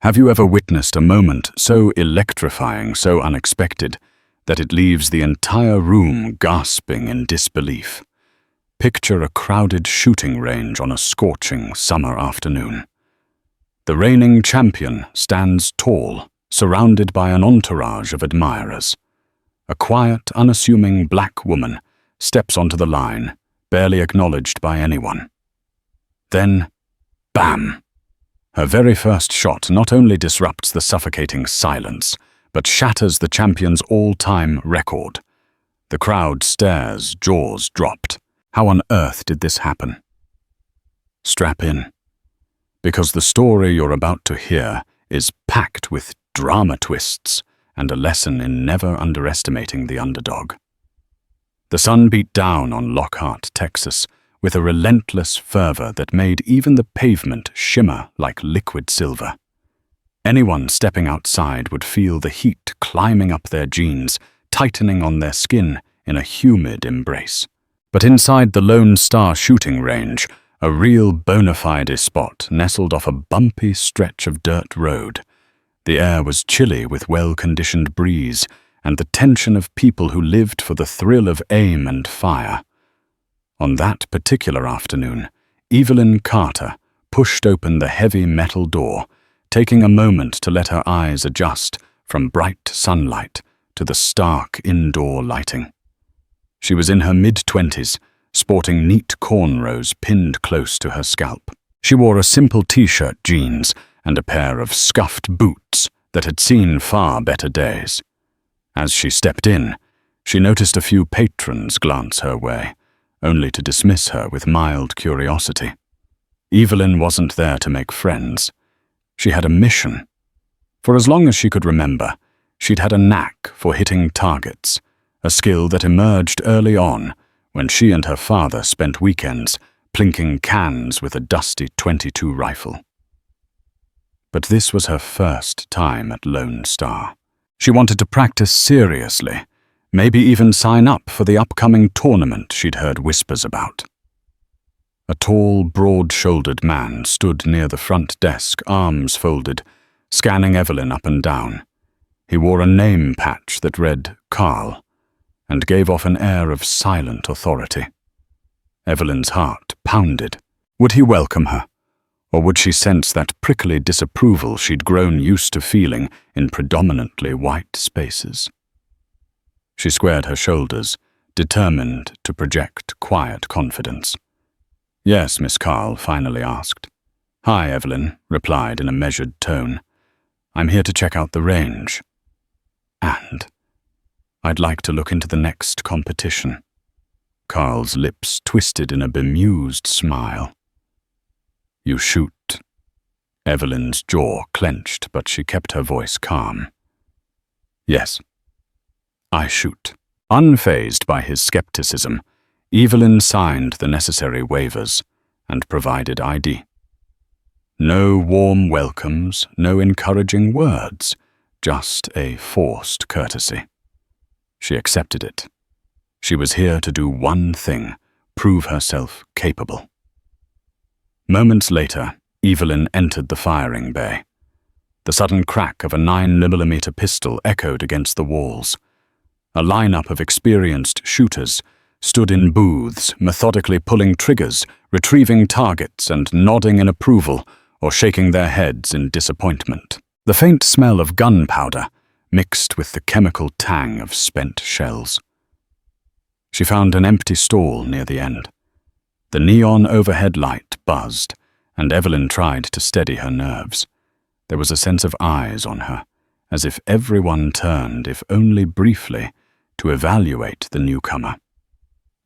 Have you ever witnessed a moment so electrifying, so unexpected, that it leaves the entire room gasping in disbelief? Picture a crowded shooting range on a scorching summer afternoon. The reigning champion stands tall, surrounded by an entourage of admirers. A quiet, unassuming black woman steps onto the line, barely acknowledged by anyone. Then, bam! Her very first shot not only disrupts the suffocating silence, but shatters the champion's all-time record. The crowd stares, jaws dropped. How on earth did this happen? Strap in, because the story you're about to hear is packed with drama twists and a lesson in never underestimating the underdog. The sun beat down on Lockhart, Texas, with a relentless fervor that made even the pavement shimmer like liquid silver. Anyone stepping outside would feel the heat climbing up their jeans, tightening on their skin in a humid embrace. But inside the Lone Star shooting range, a real bona fide spot nestled off a bumpy stretch of dirt road. The air was chilly with well-conditioned breeze, and the tension of people who lived for the thrill of aim and fire. On that particular afternoon, Evelyn Carter pushed open the heavy metal door, taking a moment to let her eyes adjust from bright sunlight to the stark indoor lighting. She was in her mid-20s, sporting neat cornrows pinned close to her scalp. She wore a simple t-shirt, jeans, and a pair of scuffed boots that had seen far better days. As she stepped in, she noticed a few patrons glance her way, only to dismiss her with mild curiosity. Evelyn wasn't there to make friends. She had a mission. For as long as she could remember, she'd had a knack for hitting targets, a skill that emerged early on when she and her father spent weekends plinking cans with a dusty .22 rifle. But this was her first time at Lone Star. She wanted to practice seriously, maybe even sign up for the upcoming tournament she'd heard whispers about. A tall, broad-shouldered man stood near the front desk, arms folded, scanning Evelyn up and down. He wore a name patch that read Carl, and gave off an air of silent authority. Evelyn's heart pounded. Would he welcome her, or would she sense that prickly disapproval she'd grown used to feeling in predominantly white spaces? She squared her shoulders, determined to project quiet confidence. "Yes, Miss Carl," finally asked. "Hi," Evelyn replied in a measured tone. "I'm here to check out the range. And I'd like to look into the next competition." Carl's lips twisted in a bemused smile. "You shoot." Evelyn's jaw clenched, but she kept her voice calm. "Yes, I shoot." Unfazed by his skepticism, Evelyn signed the necessary waivers and provided ID. No warm welcomes, no encouraging words, just a forced courtesy. She accepted it. She was here to do one thing, prove herself capable. Moments later, Evelyn entered the firing bay. The sudden crack of a 9mm pistol echoed against the walls. A lineup of experienced shooters stood in booths, methodically pulling triggers, retrieving targets, and nodding in approval or shaking their heads in disappointment. The faint smell of gunpowder mixed with the chemical tang of spent shells. She found an empty stall near the end. The neon overhead light buzzed, and Evelyn tried to steady her nerves. There was a sense of eyes on her, as if everyone turned, if only briefly, to evaluate the newcomer.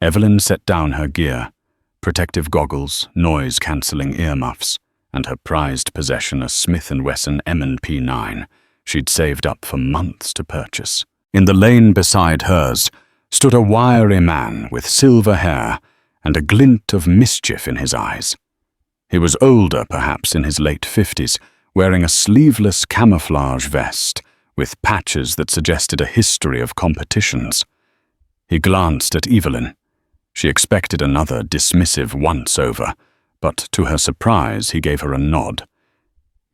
Evelyn set down her gear, protective goggles, noise-cancelling earmuffs, and her prized possession, a Smith & Wesson M&P 9 she'd saved up for months to purchase. In the lane beside hers stood a wiry man with silver hair and a glint of mischief in his eyes. He was older, perhaps in his late 50s, wearing a sleeveless camouflage vest with patches that suggested a history of competitions. He glanced at Evelyn. She expected another dismissive once-over, but to her surprise he gave her a nod.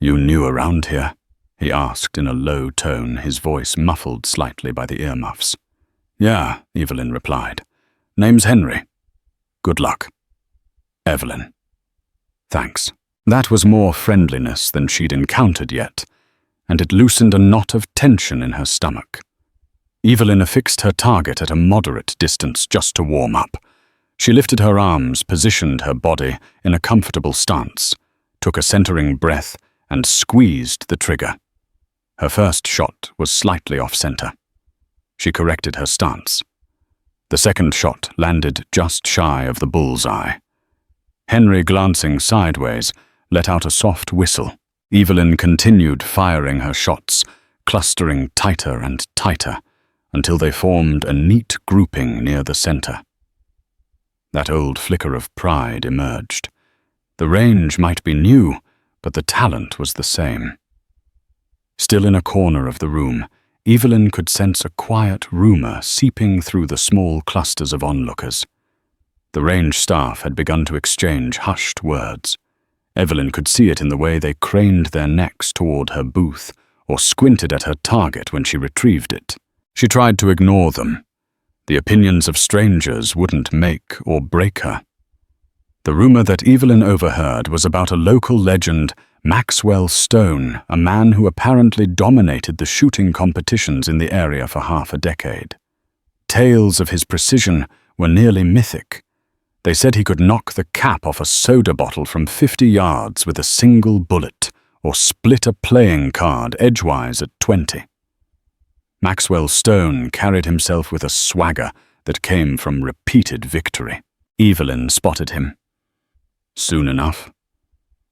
"You new around here?" he asked in a low tone, his voice muffled slightly by the earmuffs. "Yeah," Evelyn replied. "Name's Henry. Good luck." "Evelyn." "Thanks." That was more friendliness than she'd encountered yet, and it loosened a knot of tension in her stomach. Evelyn affixed her target at a moderate distance just to warm up. She lifted her arms, positioned her body in a comfortable stance, took a centering breath, and squeezed the trigger. Her first shot was slightly off-center. She corrected her stance. The second shot landed just shy of the bullseye. Henry, glancing sideways, let out a soft whistle. Evelyn continued firing her shots, clustering tighter and tighter, until they formed a neat grouping near the center. That old flicker of pride emerged. The range might be new, but the talent was the same. Still in a corner of the room, Evelyn could sense a quiet rumor seeping through the small clusters of onlookers. The range staff had begun to exchange hushed words. Evelyn could see it in the way they craned their necks toward her booth or squinted at her target when she retrieved it. She tried to ignore them. The opinions of strangers wouldn't make or break her. The rumor that Evelyn overheard was about a local legend, Maxwell Stone, a man who apparently dominated the shooting competitions in the area for half a decade. Tales of his precision were nearly mythic. They said he could knock the cap off a soda bottle from 50 yards with a single bullet, or split a playing card edgewise at 20. Maxwell Stone carried himself with a swagger that came from repeated victory. Evelyn spotted him. Soon enough.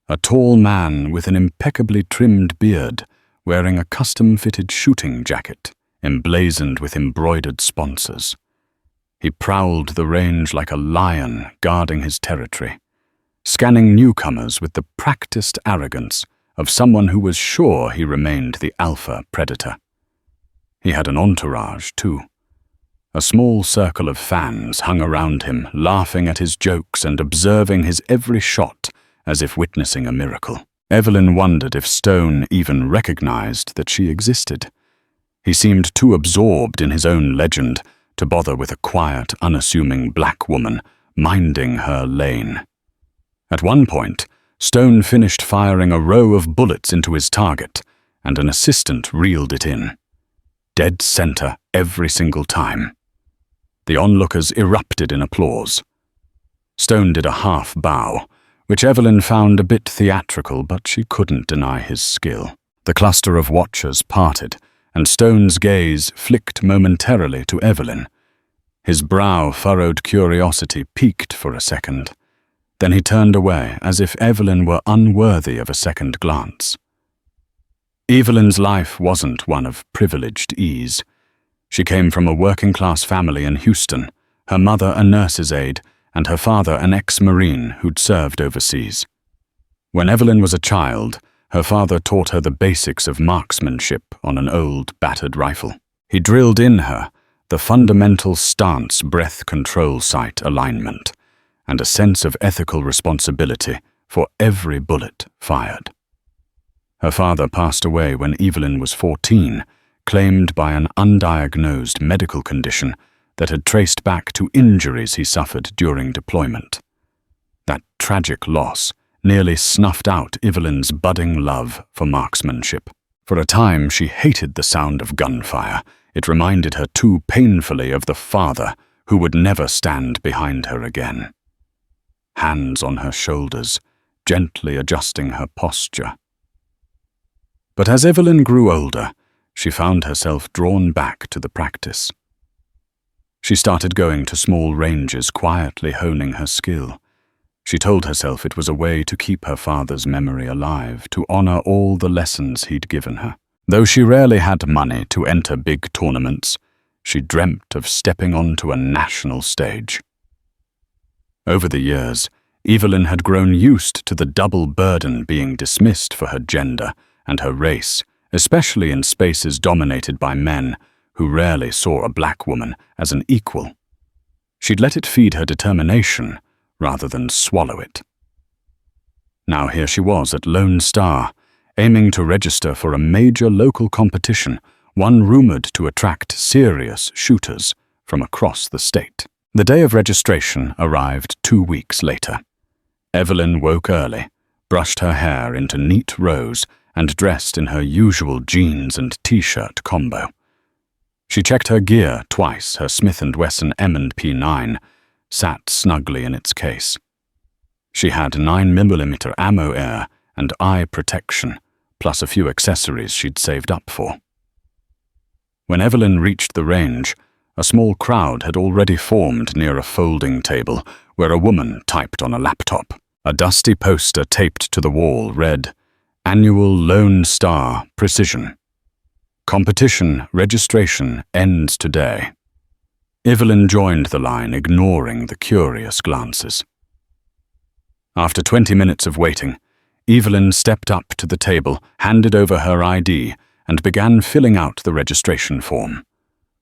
A tall man with an impeccably trimmed beard, wearing a custom-fitted shooting jacket, emblazoned with embroidered sponsors. He prowled the range like a lion guarding his territory, scanning newcomers with the practiced arrogance of someone who was sure he remained the alpha predator. He had an entourage, too. A small circle of fans hung around him, laughing at his jokes and observing his every shot as if witnessing a miracle. Evelyn wondered if Stone even recognized that she existed. He seemed too absorbed in his own legend to bother with a quiet, unassuming black woman minding her lane. At one point, Stone finished firing a row of bullets into his target, and an assistant reeled it in. Dead center every single time. The onlookers erupted in applause. Stone did a half bow, which Evelyn found a bit theatrical, but she couldn't deny his skill. The cluster of watchers parted, and Stone's gaze flicked momentarily to Evelyn. His brow furrowed curiosity peaked for a second. Then he turned away, as if Evelyn were unworthy of a second glance. Evelyn's life wasn't one of privileged ease. She came from a working-class family in Houston, her mother a nurse's aide, and her father an ex-Marine who'd served overseas. When Evelyn was a child, her father taught her the basics of marksmanship on an old, battered rifle. He drilled in her the fundamental stance breath control sight alignment and a sense of ethical responsibility for every bullet fired. Her father passed away when Evelyn was 14, claimed by an undiagnosed medical condition that had traced back to injuries he suffered during deployment. That tragic loss nearly snuffed out Evelyn's budding love for marksmanship. For a time, she hated the sound of gunfire. It reminded her too painfully of the father who would never stand behind her again. Hands on her shoulders, gently adjusting her posture. But as Evelyn grew older, she found herself drawn back to the practice. She started going to small ranges, quietly honing her skill. She told herself it was a way to keep her father's memory alive, to honor all the lessons he'd given her. Though she rarely had money to enter big tournaments, she dreamt of stepping onto a national stage. Over the years, Evelyn had grown used to the double burden being dismissed for her gender and her race, especially in spaces dominated by men who rarely saw a black woman as an equal. She'd let it feed her determination rather than swallow it. Now here she was at Lone Star, aiming to register for a major local competition, one rumored to attract serious shooters from across the state. The day of registration arrived 2 weeks later. Evelyn woke early, brushed her hair into neat rows, and dressed in her usual jeans and t-shirt combo. She checked her gear twice. Her Smith & Wesson M&P 9 sat snugly in its case. She had 9mm ammo air and eye protection, plus a few accessories she'd saved up for. When Evelyn reached the range, a small crowd had already formed near a folding table where a woman typed on a laptop. A dusty poster taped to the wall read, "Annual Lone Star Precision. Competition registration ends today." Evelyn joined the line, ignoring the curious glances. After 20 minutes of waiting, Evelyn stepped up to the table, handed over her ID, and began filling out the registration form.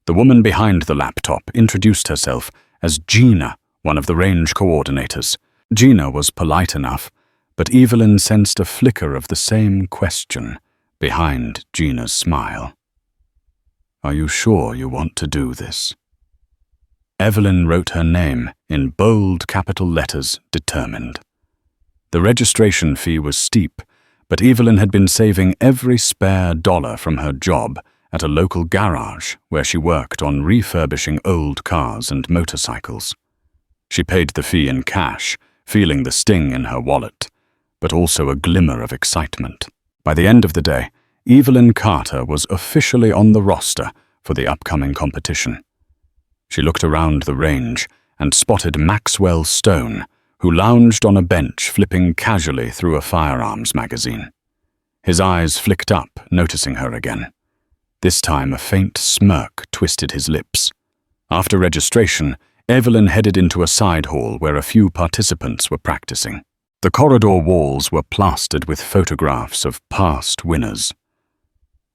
The woman behind the laptop introduced herself as Gina, one of the range coordinators. Gina was polite enough, but Evelyn sensed a flicker of the same question behind Gina's smile. "Are you sure you want to do this?" Evelyn wrote her name in bold capital letters, determined. The registration fee was steep, but Evelyn had been saving every spare dollar from her job at a local garage where she worked on refurbishing old cars and motorcycles. She paid the fee in cash, feeling the sting in her wallet, but also a glimmer of excitement. By the end of the day, Evelyn Carter was officially on the roster for the upcoming competition. She looked around the range and spotted Maxwell Stone, who lounged on a bench flipping casually through a firearms magazine. His eyes flicked up, noticing her again. This time a faint smirk twisted his lips. After registration, Evelyn headed into a side hall where a few participants were practicing. The corridor walls were plastered with photographs of past winners.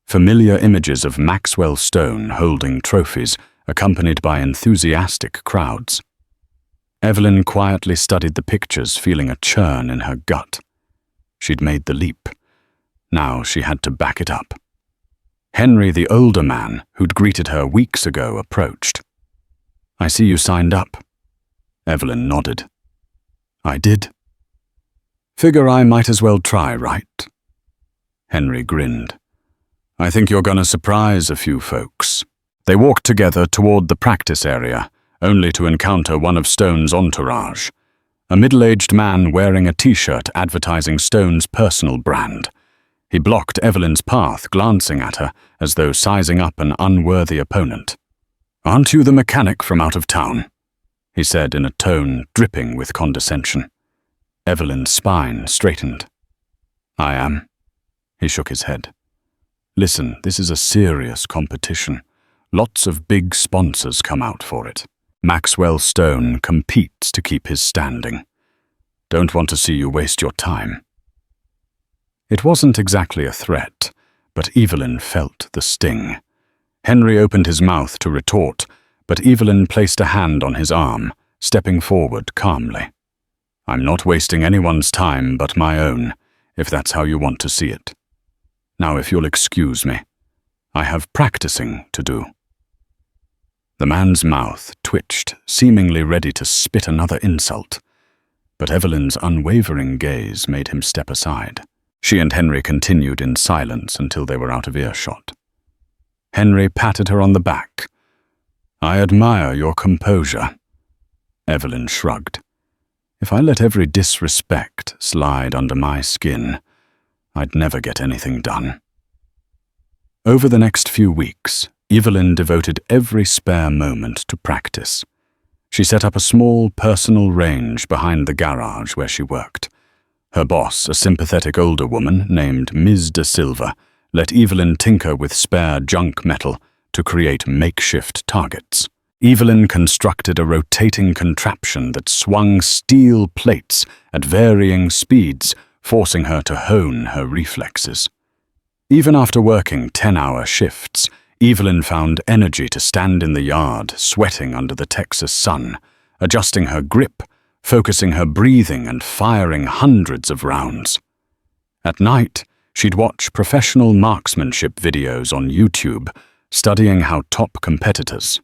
Familiar images of Maxwell Stone holding trophies, accompanied by enthusiastic crowds. Evelyn quietly studied the pictures, feeling a churn in her gut. She'd made the leap. Now she had to back it up. Henry, the older man who'd greeted her weeks ago, approached. "I see you signed up." Evelyn nodded. "I did. Figure I might as well try, right?" Henry grinned. "I think you're gonna surprise a few folks." They walked together toward the practice area, only to encounter one of Stone's entourage, a middle-aged man wearing a t-shirt advertising Stone's personal brand. He blocked Evelyn's path, glancing at her as though sizing up an unworthy opponent. "Aren't you the mechanic from out of town?" he said in a tone dripping with condescension. Evelyn's spine straightened. "I am." He shook his head. "Listen, this is a serious competition. Lots of big sponsors come out for it. Maxwell Stone competes to keep his standing. Don't want to see you waste your time." It wasn't exactly a threat, but Evelyn felt the sting. Henry opened his mouth to retort, but Evelyn placed a hand on his arm, stepping forward calmly. "I'm not wasting anyone's time but my own, if that's how you want to see it. Now, if you'll excuse me, I have practicing to do." The man's mouth twitched, seemingly ready to spit another insult, but Evelyn's unwavering gaze made him step aside. She and Henry continued in silence until they were out of earshot. Henry patted her on the back. "I admire your composure." Evelyn shrugged. "If I let every disrespect slide under my skin, I'd never get anything done." Over the next few weeks, Evelyn devoted every spare moment to practice. She set up a small personal range behind the garage where she worked. Her boss, a sympathetic older woman named Ms. De Silva, let Evelyn tinker with spare junk metal to create makeshift targets. Evelyn constructed a rotating contraption that swung steel plates at varying speeds, forcing her to hone her reflexes. Even after working 10-hour shifts, Evelyn found energy to stand in the yard, sweating under the Texas sun, adjusting her grip, focusing her breathing and firing hundreds of rounds. At night, She'd watch professional marksmanship videos on YouTube, studying how top competitors,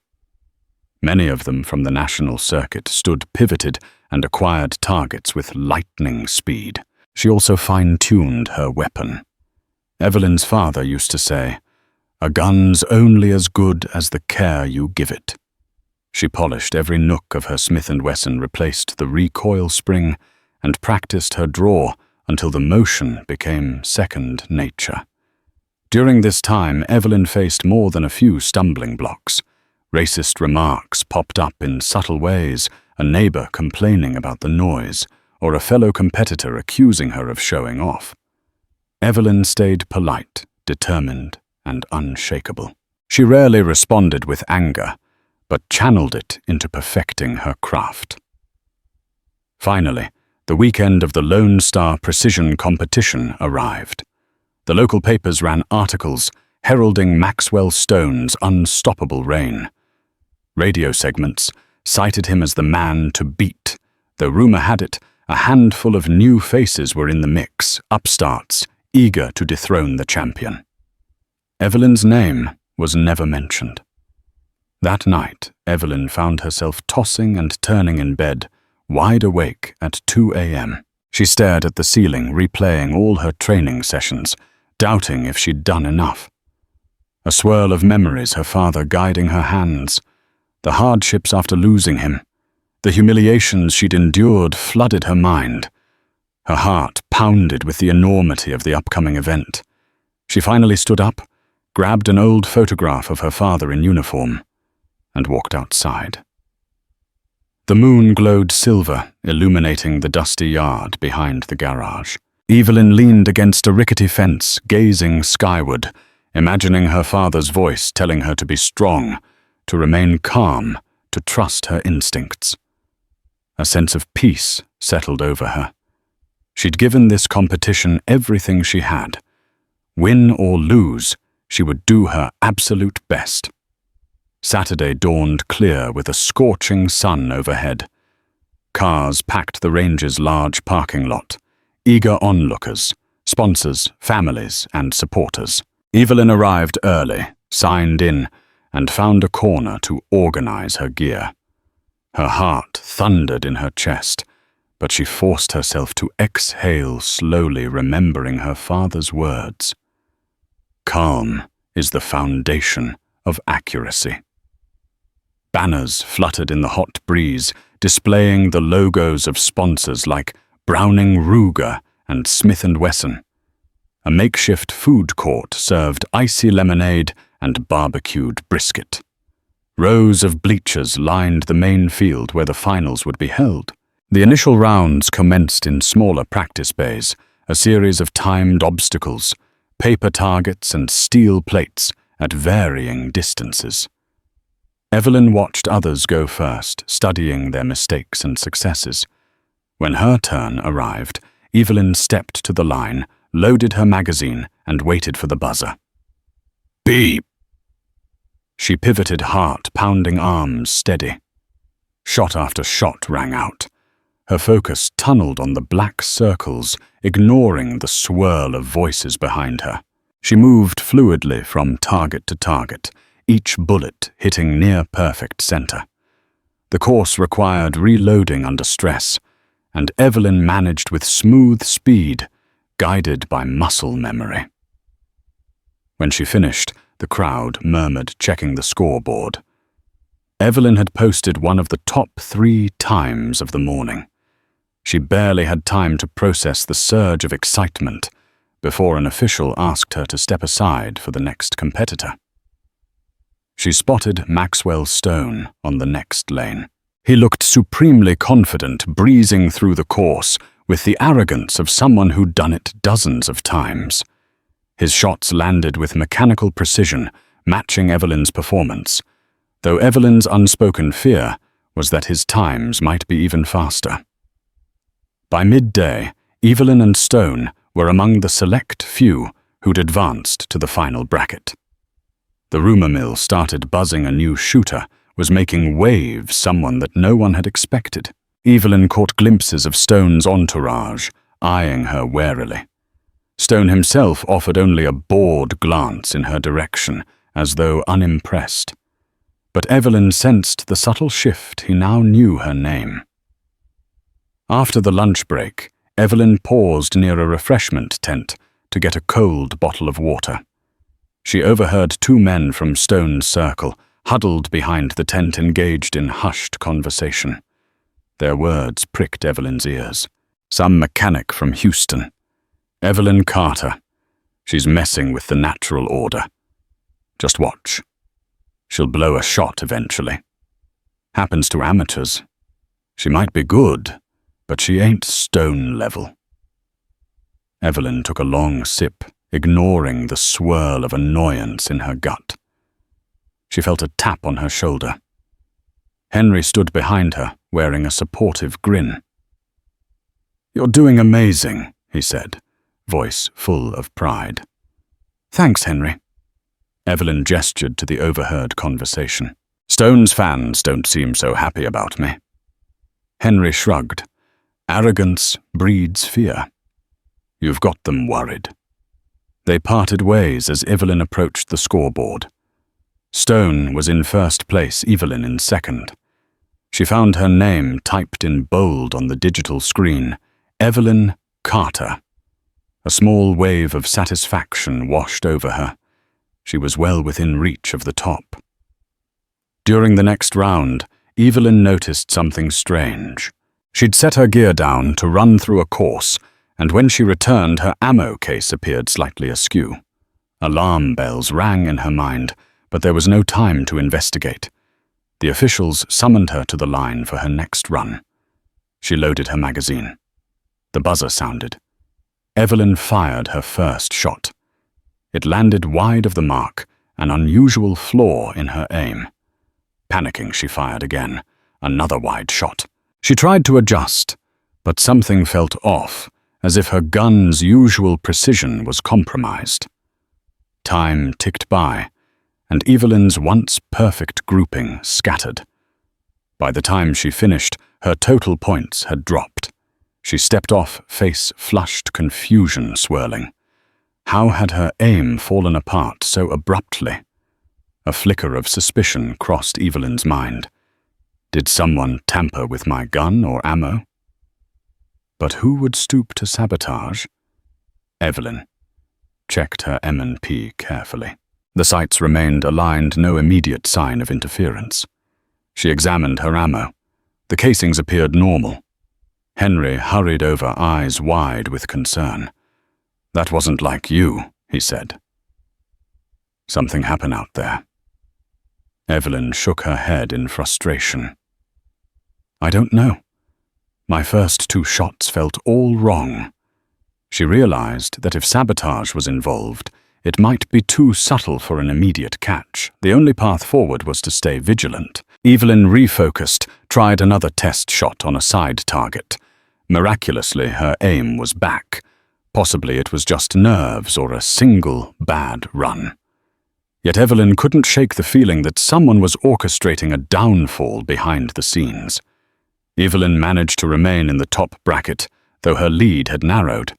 many of them from the national circuit, stood pivoted and acquired targets with lightning speed. She also fine-tuned her weapon. Evelyn's father used to say, "A gun's only as good as the care you give it." She polished every nook of her Smith & Wesson, replaced the recoil spring, and practiced her draw until the motion became second nature. During this time, Evelyn faced more than a few stumbling blocks. Racist remarks popped up in subtle ways, a neighbor complaining about the noise, or a fellow competitor accusing her of showing off. Evelyn stayed polite, determined, and unshakable. She rarely responded with anger, but channeled it into perfecting her craft. Finally, the weekend of the Lone Star Precision competition arrived. The local papers ran articles heralding Maxwell Stone's unstoppable reign. Radio segments cited him as the man to beat, though rumor had it a handful of new faces were in the mix, upstarts eager to dethrone the champion. Evelyn's name was never mentioned. That night, Evelyn found herself tossing and turning in bed, wide awake at 2 a.m. She stared at the ceiling, replaying all her training sessions, doubting if she'd done enough. A swirl of memories, her father guiding her hands, the hardships after losing him, the humiliations she'd endured flooded her mind. Her heart pounded with the enormity of the upcoming event. She finally stood up, grabbed an old photograph of her father in uniform, and walked outside. The moon glowed silver, illuminating the dusty yard behind the garage. Evelyn leaned against a rickety fence, gazing skyward, imagining her father's voice telling her to be strong, to remain calm, to trust her instincts. A sense of peace settled over her. She'd given this competition everything she had. Win or lose, she would do her absolute best. Saturday dawned clear with a scorching sun overhead. Cars packed the range's large parking lot, eager onlookers, sponsors, families, and supporters. Evelyn arrived early, signed in, and found a corner to organize her gear. Her heart thundered in her chest, but she forced herself to exhale slowly, remembering her father's words. Calm is the foundation of accuracy. Banners fluttered in the hot breeze, displaying the logos of sponsors like Browning Ruger and Smith & Wesson. A makeshift food court served icy lemonade and barbecued brisket. Rows of bleachers lined the main field where the finals would be held. The initial rounds commenced in smaller practice bays, a series of timed obstacles, paper targets and steel plates at varying distances. Evelyn watched others go first, studying their mistakes and successes. When her turn arrived, Evelyn stepped to the line, loaded her magazine, and waited for the buzzer. Beep! She pivoted, heart-pounding arms steady. Shot after shot rang out. Her focus tunneled on the black circles, ignoring the swirl of voices behind her. She moved fluidly from target to target, each bullet hitting near-perfect center. The course required reloading under stress, and Evelyn managed with smooth speed, guided by muscle memory. When she finished, the crowd murmured, checking the scoreboard. Evelyn had posted one of the top 3 times of the morning. She barely had time to process the surge of excitement before an official asked her to step aside for the next competitor. She spotted Maxwell Stone on the next lane. He looked supremely confident, breezing through the course with the arrogance of someone who'd done it dozens of times. His shots landed with mechanical precision, matching Evelyn's performance, though Evelyn's unspoken fear was that his times might be even faster. By midday, Evelyn and Stone were among the select few who'd advanced to the final bracket. The rumor mill started buzzing. A new shooter was making waves, someone that no one had expected. Evelyn caught glimpses of Stone's entourage, eyeing her warily. Stone himself offered only a bored glance in her direction, as though unimpressed. But Evelyn sensed the subtle shift. He now knew her name. After the lunch break, Evelyn paused near a refreshment tent to get a cold bottle of water. She overheard two men from Stone's circle, huddled behind the tent, engaged in hushed conversation. Their words pricked Evelyn's ears. Some mechanic from Houston. Evelyn Carter. She's messing with the natural order. Just watch. She'll blow a shot eventually. Happens to amateurs. She might be good, but she ain't Stone level. Evelyn took a long sip, ignoring the swirl of annoyance in her gut. She felt a tap on her shoulder. Henry stood behind her, wearing a supportive grin. "You're doing amazing," he said, voice full of pride. "Thanks, Henry." Evelyn gestured to the overheard conversation. "Stone's fans don't seem so happy about me." Henry shrugged. "Arrogance breeds fear. You've got them worried." They parted ways as Evelyn approached the scoreboard. Stone was in first place, Evelyn in second. She found her name typed in bold on the digital screen, Evelyn Carter. A small wave of satisfaction washed over her. She was well within reach of the top. During the next round, Evelyn noticed something strange. She'd set her gear down to run through a course, and when she returned, her ammo case appeared slightly askew. Alarm bells rang in her mind, but there was no time to investigate. The officials summoned her to the line for her next run. She loaded her magazine. The buzzer sounded. Evelyn fired her first shot. It landed wide of the mark, an unusual flaw in her aim. Panicking, she fired again, another wide shot. She tried to adjust, but something felt off, as if her gun's usual precision was compromised. Time ticked by, and Evelyn's once perfect grouping scattered. By the time she finished, her total points had dropped. She stepped off, face flushed, confusion swirling. How had her aim fallen apart so abruptly? A flicker of suspicion crossed Evelyn's mind. Did someone tamper with my gun or ammo? But who would stoop to sabotage? Evelyn checked her M&P carefully. The sights remained aligned, no immediate sign of interference. She examined her ammo. The casings appeared normal. Henry hurried over, eyes wide with concern. "That wasn't like you," he said. "Something happened out there." Evelyn shook her head in frustration. "I don't know. My first two shots felt all wrong." She realized that if sabotage was involved, it might be too subtle for an immediate catch. The only path forward was to stay vigilant. Evelyn refocused, tried another test shot on a side target. Miraculously, her aim was back. Possibly it was just nerves or a single bad run. Yet Evelyn couldn't shake the feeling that someone was orchestrating a downfall behind the scenes. Evelyn managed to remain in the top bracket, though her lead had narrowed.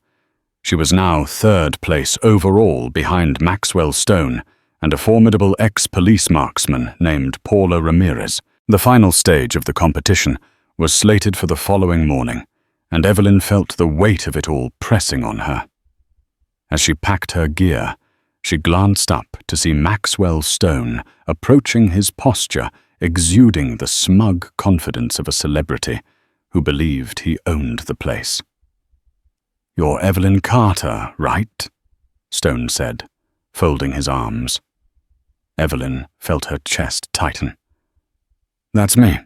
She was now third place overall behind Maxwell Stone and a formidable ex-police marksman named Paula Ramirez. The final stage of the competition was slated for the following morning, and Evelyn felt the weight of it all pressing on her. As she packed her gear, she glanced up to see Maxwell Stone approaching his posture, exuding the smug confidence of a celebrity who believed he owned the place. "You're Evelyn Carter, right?" Stone said, folding his arms. Evelyn felt her chest tighten. "That's me."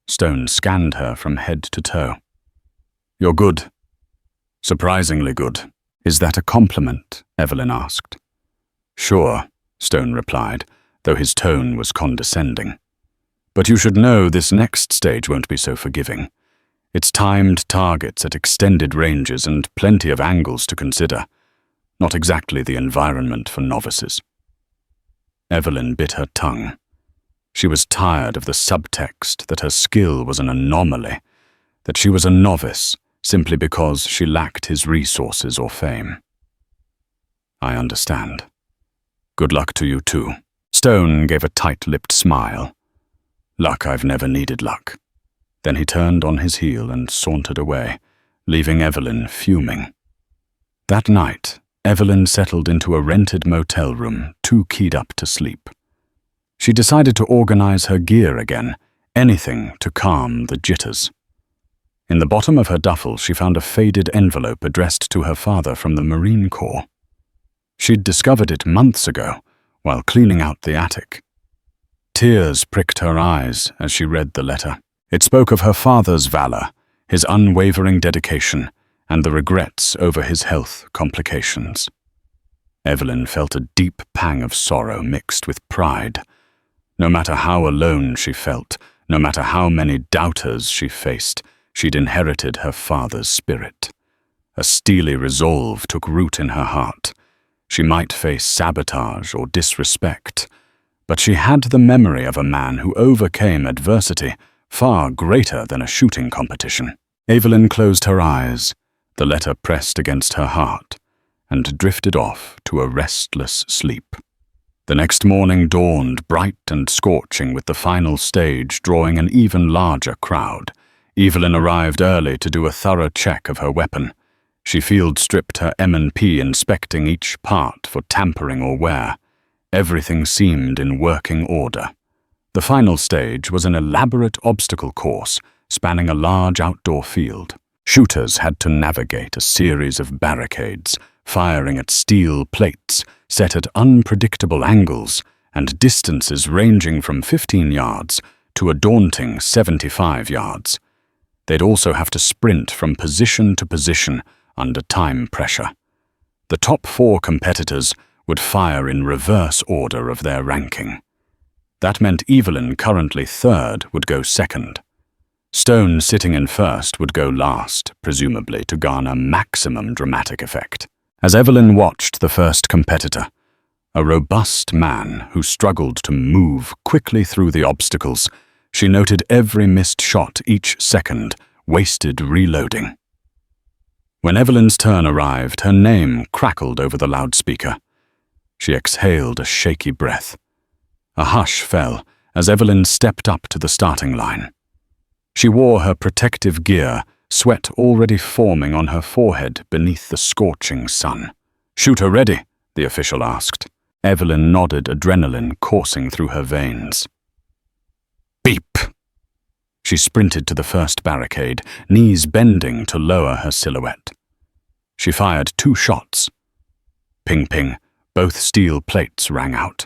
Stone scanned her from head to toe. "You're good. Surprisingly good." "Is that a compliment?" Evelyn asked. "Sure," Stone replied, though his tone was condescending. "But you should know this next stage won't be so forgiving. It's timed targets at extended ranges and plenty of angles to consider. Not exactly the environment for novices." Evelyn bit her tongue. She was tired of the subtext that her skill was an anomaly, that she was a novice simply because she lacked his resources or fame. I understand. Good luck to you too. Stone gave a tight-lipped smile. Luck, I've never needed luck. Then he turned on his heel and sauntered away, leaving Evelyn fuming. That night, Evelyn settled into a rented motel room, too keyed up to sleep. She decided to organize her gear again, anything to calm the jitters. In the bottom of her duffel, she found a faded envelope addressed to her father from the Marine Corps. She'd discovered it months ago, while cleaning out the attic. Tears pricked her eyes as she read the letter. It spoke of her father's valor, his unwavering dedication, and the regrets over his health complications. Evelyn felt a deep pang of sorrow mixed with pride. No matter how alone she felt, no matter how many doubters she faced, she'd inherited her father's spirit. A steely resolve took root in her heart. She might face sabotage or disrespect, but she had the memory of a man who overcame adversity far greater than a shooting competition. Evelyn closed her eyes, the letter pressed against her heart, and drifted off to a restless sleep. The next morning dawned bright and scorching, with the final stage drawing an even larger crowd. Evelyn arrived early to do a thorough check of her weapon. She field-stripped her M&P, inspecting each part for tampering or wear. Everything seemed in working order. The final stage was an elaborate obstacle course spanning a large outdoor field. Shooters had to navigate a series of barricades, firing at steel plates set at unpredictable angles and distances ranging from 15 yards to a daunting 75 yards. They'd also have to sprint from position to position under time pressure. The top 4 competitors would fire in reverse order of their ranking. That meant Evelyn, currently 3rd, would go 2nd. Stone, sitting in 1st, would go last, presumably to garner maximum dramatic effect. As Evelyn watched the first competitor, a robust man who struggled to move quickly through the obstacles, she noted every missed shot each second, wasted reloading. When Evelyn's turn arrived, her name crackled over the loudspeaker. She exhaled a shaky breath. A hush fell as Evelyn stepped up to the starting line. She wore her protective gear, sweat already forming on her forehead beneath the scorching sun. "Shooter ready?" the official asked. Evelyn nodded, adrenaline coursing through her veins. Beep! She sprinted to the first barricade, knees bending to lower her silhouette. She fired 2 shots. Ping, ping, both steel plates rang out.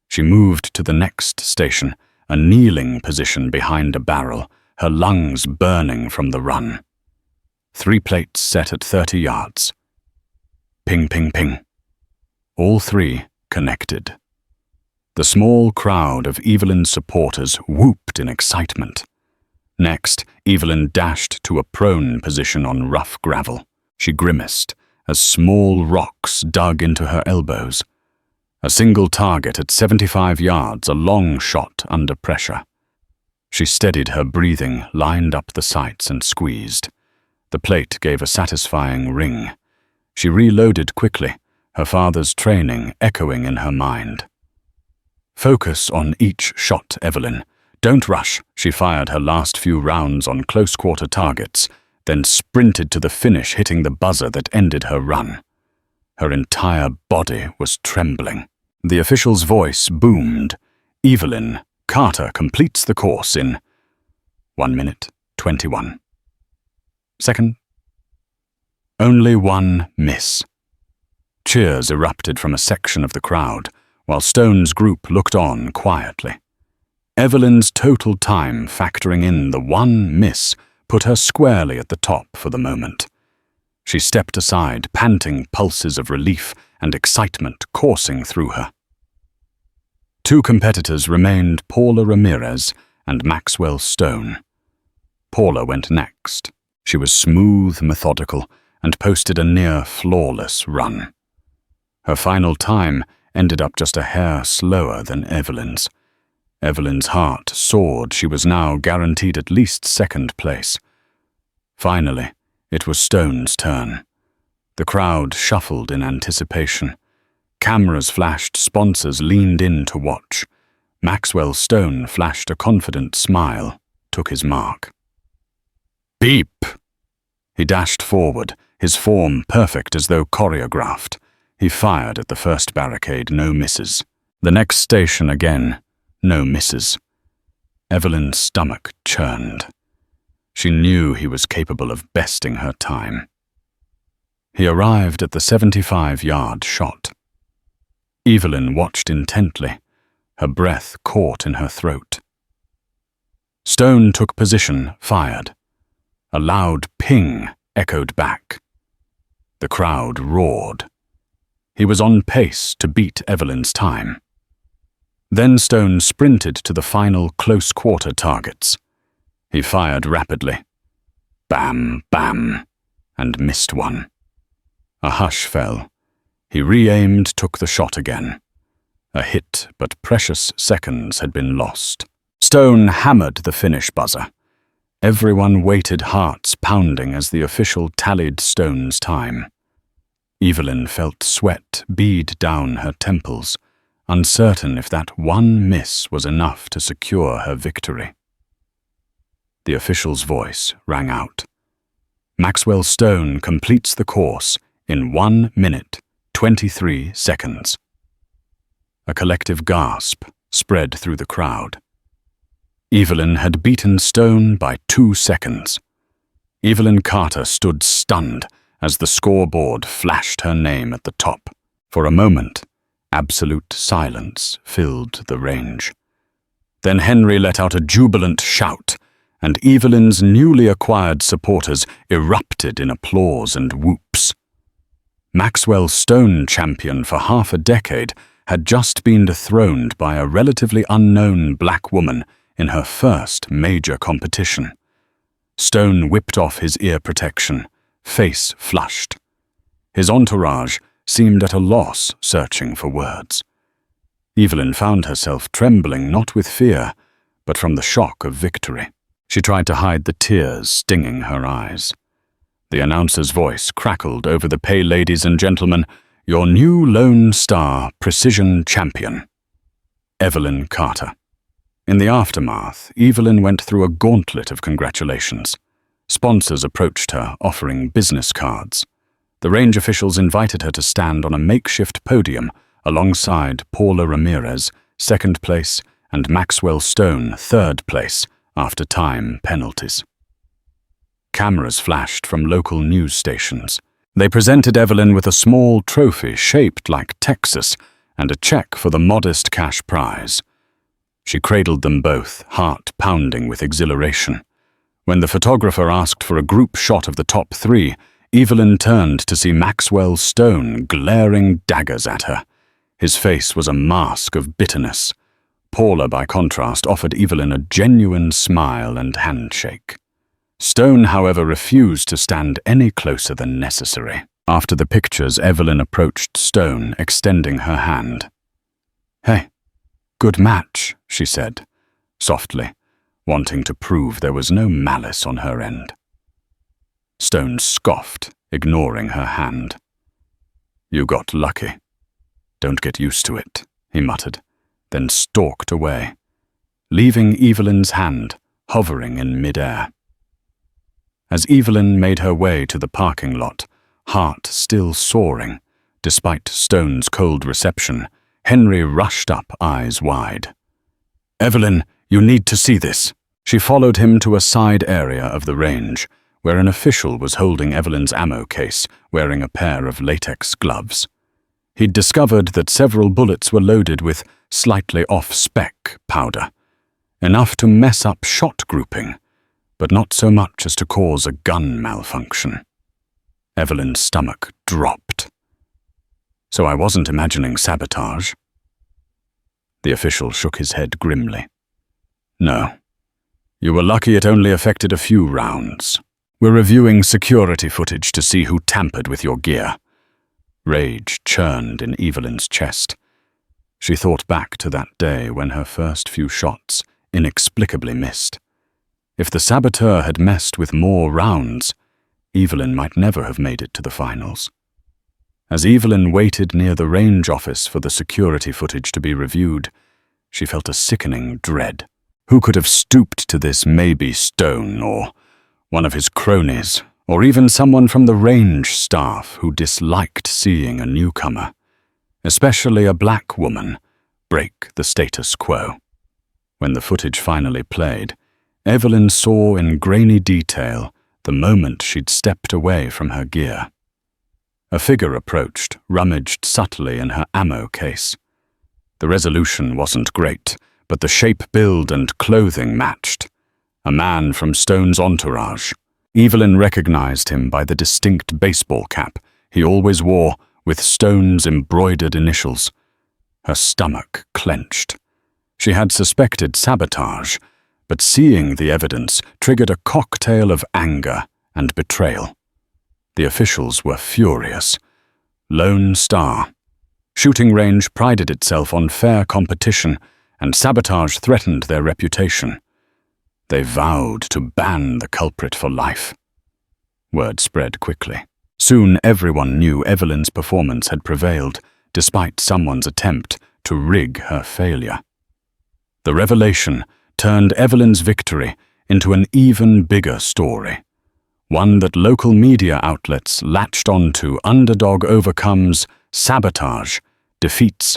She moved to the next station, a kneeling position behind a barrel, her lungs burning from the run. 3 plates set at 30 yards. Ping, ping, ping. All 3 connected. The small crowd of Evelyn's supporters whooped in excitement. Next, Evelyn dashed to a prone position on rough gravel. She grimaced as small rocks dug into her elbows. A single target at 75 yards, a long shot under pressure. She steadied her breathing, lined up the sights, and squeezed. The plate gave a satisfying ring. She reloaded quickly, her father's training echoing in her mind. "Focus on each shot, Evelyn. Don't rush." She fired her last few rounds on close-quarter targets, then sprinted to the finish, hitting the buzzer that ended her run. Her entire body was trembling. The official's voice boomed. "Evelyn Carter completes the course in 1 minute, 21 seconds." Only 1 miss. Cheers erupted from a section of the crowd, while Stone's group looked on quietly. Evelyn's total time, factoring in the 1 miss, put her squarely at the top for the moment. She stepped aside, panting, pulses of relief and excitement coursing through her. 2 competitors remained, Paula Ramirez and Maxwell Stone. Paula went next. She was smooth, methodical, and posted a near-flawless run. Her final time ended up just a hair slower than Evelyn's. Evelyn's heart soared. She was now guaranteed at least 2nd place. Finally, it was Stone's turn. The crowd shuffled in anticipation. Cameras flashed, sponsors leaned in to watch. Maxwell Stone flashed a confident smile, took his mark. Beep! He dashed forward, his form perfect as though choreographed. He fired at the first barricade, no misses. The next station again, no misses. Evelyn's stomach churned. She knew he was capable of besting her time. He arrived at the 75-yard shot. Evelyn watched intently, her breath caught in her throat. Stone took position, fired. A loud ping echoed back. The crowd roared. He was on pace to beat Evelyn's time. Then Stone sprinted to the final close-quarter targets. He fired rapidly. Bam, bam, and missed one. A hush fell. He re-aimed, took the shot again. A hit, but precious seconds had been lost. Stone hammered the finish buzzer. Everyone waited, hearts pounding as the official tallied Stone's time. Evelyn felt sweat bead down her temples, uncertain if that one miss was enough to secure her victory. The official's voice rang out. Maxwell Stone completes the course in 1 minute, 23 seconds. A collective gasp spread through the crowd. Evelyn had beaten Stone by 2 seconds. Evelyn Carter stood stunned as the scoreboard flashed her name at the top. For a moment, absolute silence filled the range. Then Henry let out a jubilant shout, and Evelyn's newly acquired supporters erupted in applause and whoops. Maxwell Stone, champion for half a decade, had just been dethroned by a relatively unknown black woman in her first major competition. Stone whipped off his ear protection, face flushed. His entourage seemed at a loss, searching for words. Evelyn found herself trembling not with fear, but from the shock of victory. She tried to hide the tears stinging her eyes. The announcer's voice crackled over the pay. Ladies and gentlemen, your new Lone Star Precision Champion, Evelyn Carter. In the aftermath, Evelyn went through a gauntlet of congratulations. Sponsors approached her, offering business cards. The range officials invited her to stand on a makeshift podium alongside Paula Ramirez, 2nd place, and Maxwell Stone, 3rd place, after time penalties. Cameras flashed from local news stations. They presented Evelyn with a small trophy shaped like Texas and a check for the modest cash prize. She cradled them both, heart pounding with exhilaration. When the photographer asked for a group shot of the top 3, Evelyn turned to see Maxwell Stone glaring daggers at her. His face was a mask of bitterness. Paula, by contrast, offered Evelyn a genuine smile and handshake. Stone, however, refused to stand any closer than necessary. After the pictures, Evelyn approached Stone, extending her hand. "Hey, good match," she said, softly, wanting to prove there was no malice on her end. Stone scoffed, ignoring her hand. "You got lucky. Don't get used to it," he muttered, then stalked away, leaving Evelyn's hand hovering in midair. As Evelyn made her way to the parking lot, heart still soaring, despite Stone's cold reception, Henry rushed up, eyes wide. "Evelyn, you need to see this." She followed him to a side area of the range, where an official was holding Evelyn's ammo case, wearing a pair of latex gloves. He'd discovered that several bullets were loaded with slightly off-spec powder, enough to mess up shot grouping, but not so much as to cause a gun malfunction. Evelyn's stomach dropped. "So I wasn't imagining sabotage?" The official shook his head grimly. "No. You were lucky it only affected a few rounds. We're reviewing security footage to see who tampered with your gear." Rage churned in Evelyn's chest. She thought back to that day when her first few shots inexplicably missed. If the saboteur had messed with more rounds, Evelyn might never have made it to the finals. As Evelyn waited near the range office for the security footage to be reviewed, she felt a sickening dread. Who could have stooped to this? Maybe Stone, or one of his cronies, or even someone from the range staff who disliked seeing a newcomer, especially a black woman, break the status quo. When the footage finally played, Evelyn saw in grainy detail the moment she'd stepped away from her gear. A figure approached, rummaged subtly in her ammo case. The resolution wasn't great, but the shape, build, and clothing matched. A man from Stone's entourage. Evelyn recognized him by the distinct baseball cap he always wore with Stone's embroidered initials. Her stomach clenched. She had suspected sabotage, but seeing the evidence triggered a cocktail of anger and betrayal. The officials were furious. Lone Star. Shooting range prided itself on fair competition, and sabotage threatened their reputation. They vowed to ban the culprit for life. Word spread quickly. Soon everyone knew Evelyn's performance had prevailed, despite someone's attempt to rig her failure. The revelation turned Evelyn's victory into an even bigger story. One that local media outlets latched onto. Underdog overcomes, sabotage defeats,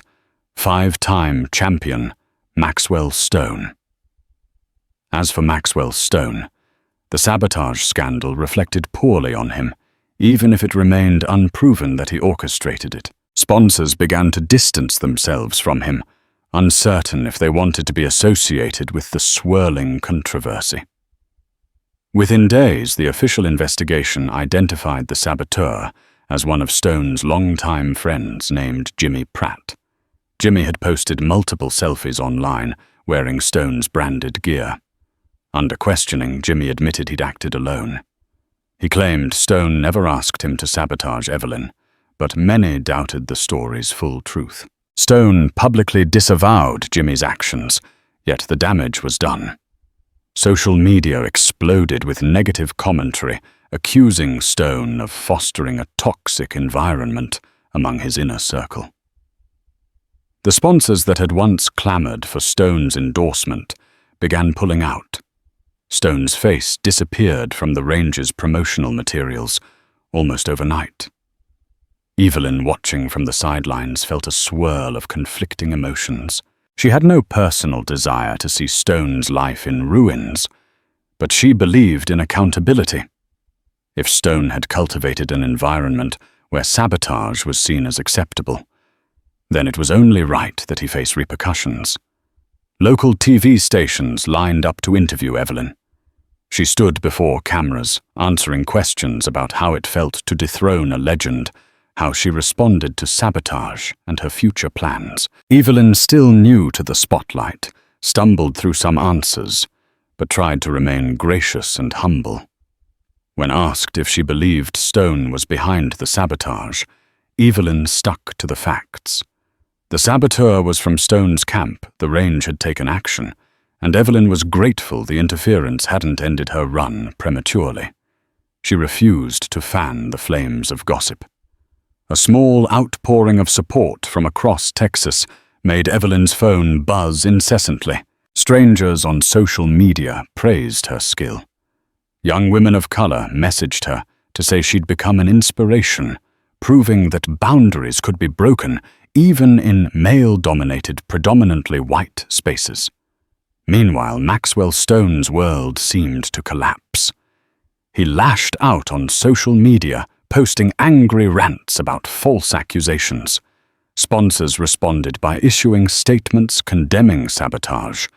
5-time champion Maxwell Stone. As for Maxwell Stone, the sabotage scandal reflected poorly on him, even if it remained unproven that he orchestrated it. Sponsors began to distance themselves from him, uncertain if they wanted to be associated with the swirling controversy. Within days, the official investigation identified the saboteur as one of Stone's longtime friends named Jimmy Pratt. Jimmy had posted multiple selfies online, wearing Stone's branded gear. Under questioning, Jimmy admitted he'd acted alone. He claimed Stone never asked him to sabotage Evelyn, but many doubted the story's full truth. Stone publicly disavowed Jimmy's actions, yet the damage was done. Social media exploded with negative commentary, accusing Stone of fostering a toxic environment among his inner circle. The sponsors that had once clamored for Stone's endorsement began pulling out. Stone's face disappeared from the range's promotional materials almost overnight. Evelyn, watching from the sidelines, felt a swirl of conflicting emotions. She had no personal desire to see Stone's life in ruins, but she believed in accountability. If Stone had cultivated an environment where sabotage was seen as acceptable, then it was only right that he face repercussions. Local TV stations lined up to interview Evelyn. She stood before cameras, answering questions about how it felt to dethrone a legend, how she responded to sabotage, and her future plans. Evelyn, still new to the spotlight, stumbled through some answers, but tried to remain gracious and humble. When asked if she believed Stone was behind the sabotage, Evelyn stuck to the facts. The saboteur was from Stone's camp. The range had taken action, and Evelyn was grateful the interference hadn't ended her run prematurely. She refused to fan the flames of gossip. A small outpouring of support from across Texas made Evelyn's phone buzz incessantly. Strangers on social media praised her skill. Young women of color messaged her to say she'd become an inspiration, proving that boundaries could be broken even in male-dominated, predominantly white spaces. Meanwhile, Maxwell Stone's world seemed to collapse. He lashed out on social media, posting angry rants about false accusations. Sponsors responded by issuing statements condemning sabotage,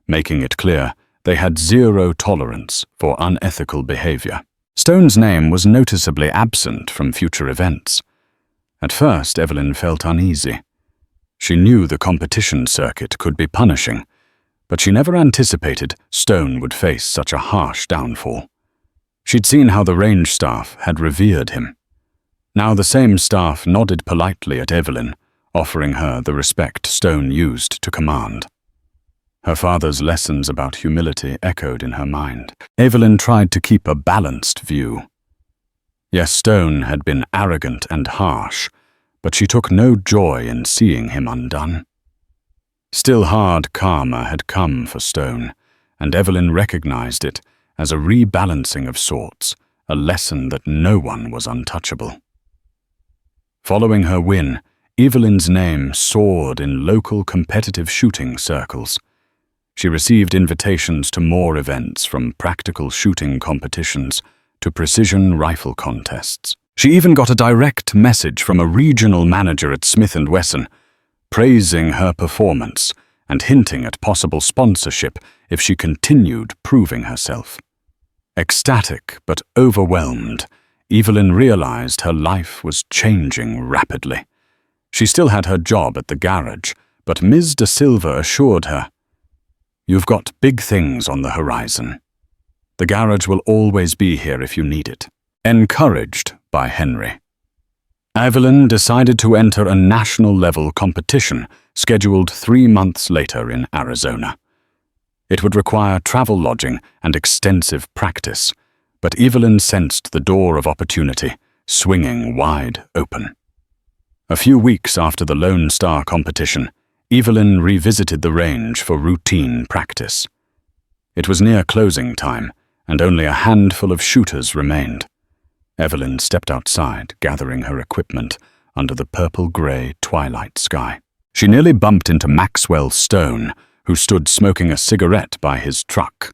making it clear they had zero tolerance for unethical behavior. Stone's name was noticeably absent from future events. At first, Evelyn felt uneasy. She knew the competition circuit could be punishing, but she never anticipated Stone would face such a harsh downfall. She'd seen how the range staff had revered him. Now the same staff nodded politely at Evelyn, offering her the respect Stone used to command. Her father's lessons about humility echoed in her mind. Evelyn tried to keep a balanced view. Yes, Stone had been arrogant and harsh, but she took no joy in seeing him undone. Still hard karma had come for Stone, and Evelyn recognized it as a rebalancing of sorts, a lesson that no one was untouchable. Following her win, Evelyn's name soared in local competitive shooting circles. She received invitations to more events, from practical shooting competitions to precision rifle contests. She even got a direct message from a regional manager at Smith & Wesson, praising her performance and hinting at possible sponsorship if she continued proving herself. Ecstatic but overwhelmed, Evelyn realized her life was changing rapidly. She still had her job at the garage, but Ms. Da Silva assured her, "You've got big things on the horizon. The garage will always be here if you need it." Encouraged by Henry, Evelyn decided to enter a national-level competition scheduled 3 months later in Arizona. It would require travel lodging and extensive practice, but Evelyn sensed the door of opportunity swinging wide open. A few weeks after the Lone Star competition, Evelyn revisited the range for routine practice. It was near closing time, and only a handful of shooters remained. Evelyn stepped outside, gathering her equipment under the purple-gray twilight sky. She nearly bumped into Maxwell Stone, who stood smoking a cigarette by his truck.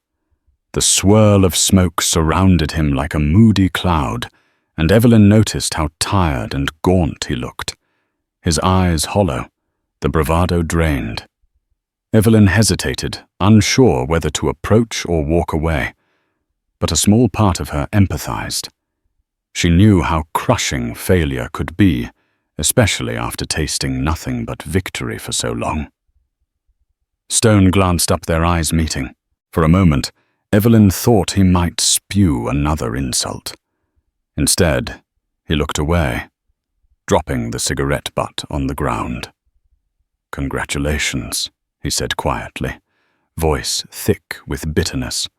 The swirl of smoke surrounded him like a moody cloud, and Evelyn noticed how tired and gaunt he looked. His eyes hollow, the bravado drained. Evelyn hesitated, unsure whether to approach or walk away, but a small part of her empathized. She knew how crushing failure could be, especially after tasting nothing but victory for so long. Stone glanced up, their eyes meeting. For a moment, Evelyn thought he might spew another insult. Instead, he looked away, dropping the cigarette butt on the ground. "Congratulations," he said quietly, voice thick with bitterness.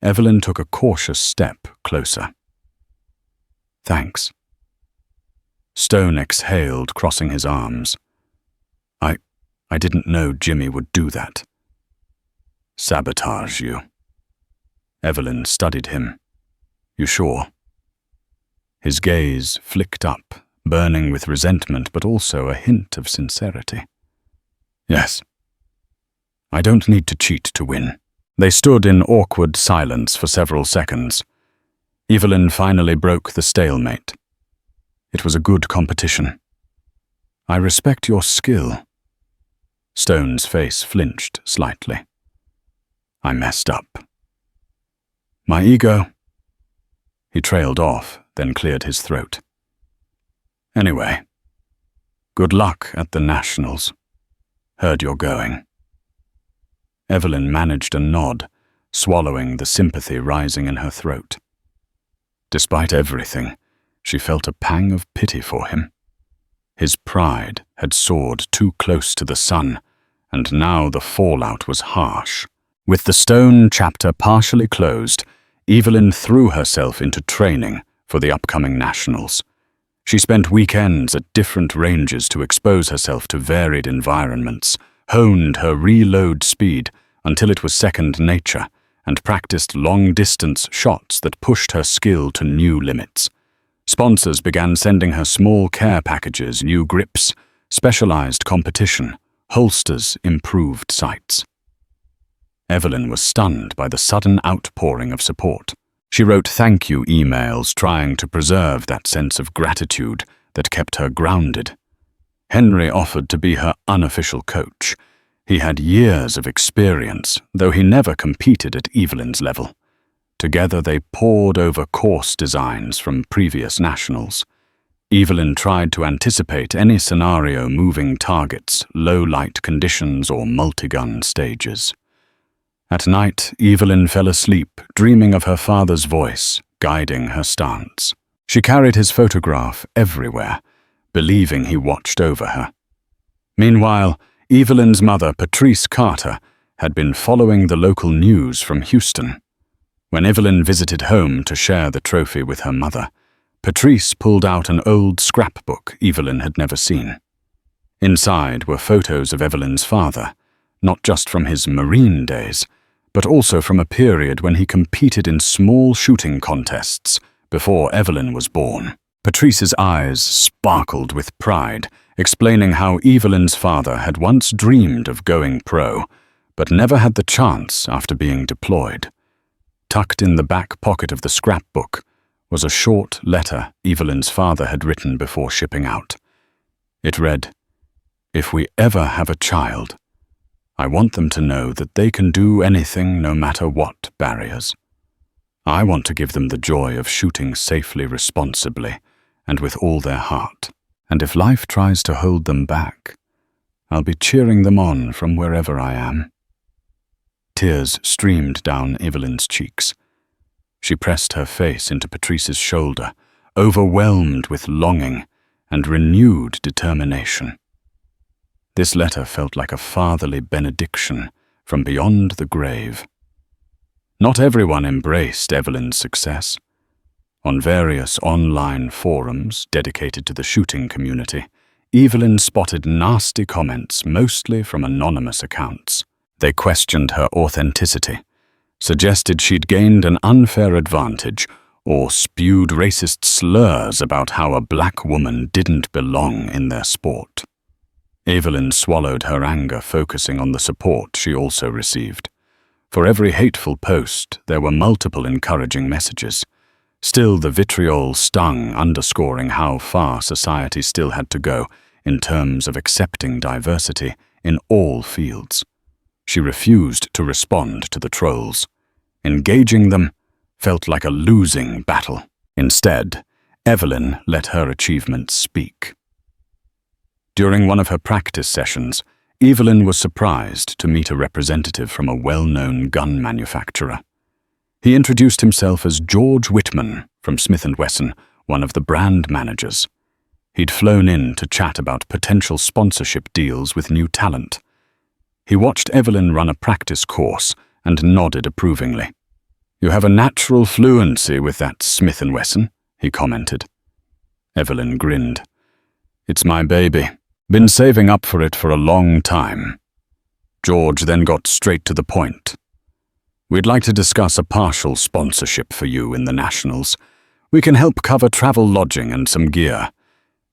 Evelyn took a cautious step closer. "Thanks." Stone exhaled, crossing his arms. I didn't know Jimmy would do that." "Sabotage you." Evelyn studied him. "You sure?" His gaze flicked up, burning with resentment but also a hint of sincerity. "Yes. I don't need to cheat to win." They stood in awkward silence for several seconds. Evelyn finally broke the stalemate. "It was a good competition. I respect your skill." Stone's face flinched slightly. "I messed up. My ego." He trailed off, then cleared his throat. "Anyway, good luck at the Nationals. Heard you're going." Evelyn managed a nod, swallowing the sympathy rising in her throat. Despite everything, she felt a pang of pity for him. His pride had soared too close to the sun, and now the fallout was harsh. With the Stone chapter partially closed, Evelyn threw herself into training for the upcoming Nationals. She spent weekends at different ranges to expose herself to varied environments, honed her reload speed until it was second nature, and practiced long-distance shots that pushed her skill to new limits. Sponsors began sending her small care packages, new grips, specialized competition, holsters, improved sights. Evelyn was stunned by the sudden outpouring of support. She wrote thank you emails, trying to preserve that sense of gratitude that kept her grounded. Henry offered to be her unofficial coach. He had years of experience, though he never competed at Evelyn's level. Together they pored over course designs from previous Nationals. Evelyn tried to anticipate any scenario, moving targets, low-light conditions, or multi-gun stages. At night, Evelyn fell asleep, dreaming of her father's voice, guiding her stance. She carried his photograph everywhere, believing he watched over her. Meanwhile, Evelyn's mother, Patrice Carter, had been following the local news from Houston. When Evelyn visited home to share the trophy with her mother, Patrice pulled out an old scrapbook Evelyn had never seen. Inside were photos of Evelyn's father, not just from his Marine days, but also from a period when he competed in small shooting contests before Evelyn was born. Patrice's eyes sparkled with pride, explaining how Evelyn's father had once dreamed of going pro, but never had the chance after being deployed. Tucked in the back pocket of the scrapbook was a short letter Evelyn's father had written before shipping out. It read, "If we ever have a child, I want them to know that they can do anything no matter what barriers. I want to give them the joy of shooting safely, responsibly, and with all their heart. And if life tries to hold them back, I'll be cheering them on from wherever I am." Tears streamed down Evelyn's cheeks. She pressed her face into Patrice's shoulder, overwhelmed with longing and renewed determination. This letter felt like a fatherly benediction from beyond the grave. Not everyone embraced Evelyn's success. On various online forums dedicated to the shooting community, Evelyn spotted nasty comments, mostly from anonymous accounts. They questioned her authenticity, suggested she'd gained an unfair advantage, or spewed racist slurs about how a black woman didn't belong in their sport. Evelyn swallowed her anger, focusing on the support she also received. For every hateful post, there were multiple encouraging messages. Still, the vitriol stung, underscoring how far society still had to go in terms of accepting diversity in all fields. She refused to respond to the trolls. Engaging them felt like a losing battle. Instead, Evelyn let her achievements speak. During one of her practice sessions, Evelyn was surprised to meet a representative from a well-known gun manufacturer. He introduced himself as George Whitman from Smith & Wesson, one of the brand managers. He'd flown in to chat about potential sponsorship deals with new talent. He watched Evelyn run a practice course and nodded approvingly. "You have a natural fluency with that Smith & Wesson," he commented. Evelyn grinned. "It's my baby. Been saving up for it for a long time." George then got straight to the point. "We'd like to discuss a partial sponsorship for you in the Nationals. We can help cover travel, lodging, and some gear.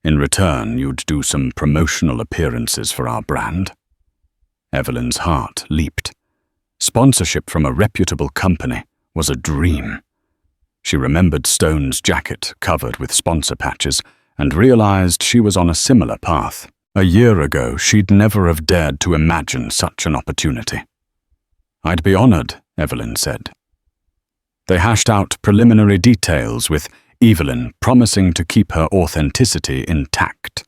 In return, you'd do some promotional appearances for our brand." Evelyn's heart leaped. Sponsorship from a reputable company was a dream. She remembered Stone's jacket covered with sponsor patches and realized she was on a similar path. A year ago, she'd never have dared to imagine such an opportunity. "I'd be honored," Evelyn said. They hashed out preliminary details, with Evelyn promising to keep her authenticity intact.